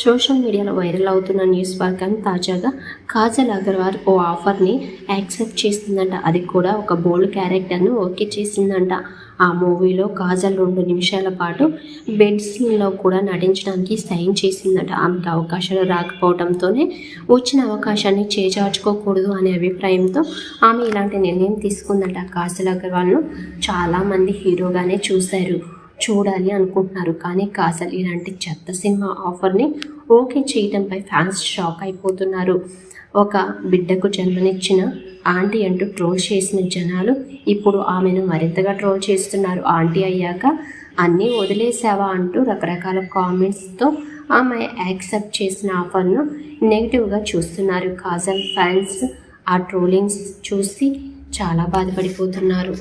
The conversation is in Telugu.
సోషల్ మీడియాలో వైరల్ అవుతున్న న్యూస్ ప్రకారం తాజాగా కాజల్ అగర్వాల్ ఓ ఆఫర్ని యాక్సెప్ట్ చేసిందంట. అది కూడా ఒక బోల్డ్ క్యారెక్టర్ను ఓకే చేసిందంట. ఆ మూవీలో కాజల్ 2 నిమిషాల పాటు బెడ్ సీన్లో కూడా నటించడానికి సైన్ చేసిందట. ఆమెకు అవకాశాలు రాకపోవడంతోనే వచ్చిన అవకాశాన్ని చేజార్చుకోకూడదు అనే అభిప్రాయంతో ఆమె ఇలాంటి నిర్ణయం తీసుకుందట. కాజల్ అగర్వాల్ను చాలామంది హీరోగానే చూడాలి అనుకుంటున్నారు. కానీ కాజల్ ఇలాంటి చెత్త సినిమా ఆఫర్ని ఓకే చేయడంపై ఫ్యాన్స్ షాక్ అయిపోతున్నారు. ఒక బిడ్డకు జన్మనిచ్చిన ఆంటీ అంటూ ట్రోల్ చేసిన జనాలు ఇప్పుడు ఆమెను మరింతగా ట్రోల్ చేస్తున్నారు. ఆంటీ అయ్యాక అన్నీ వదిలేసావా అంటూ రకరకాల కామెంట్స్తో ఆమె యాక్సెప్ట్ చేసిన ఆఫర్ను నెగిటివ్గా చూస్తున్నారు. కాజల్ ఫ్యాన్స్ ఆ ట్రోలింగ్స్ చూసి చాలా బాధపడిపోతున్నారు.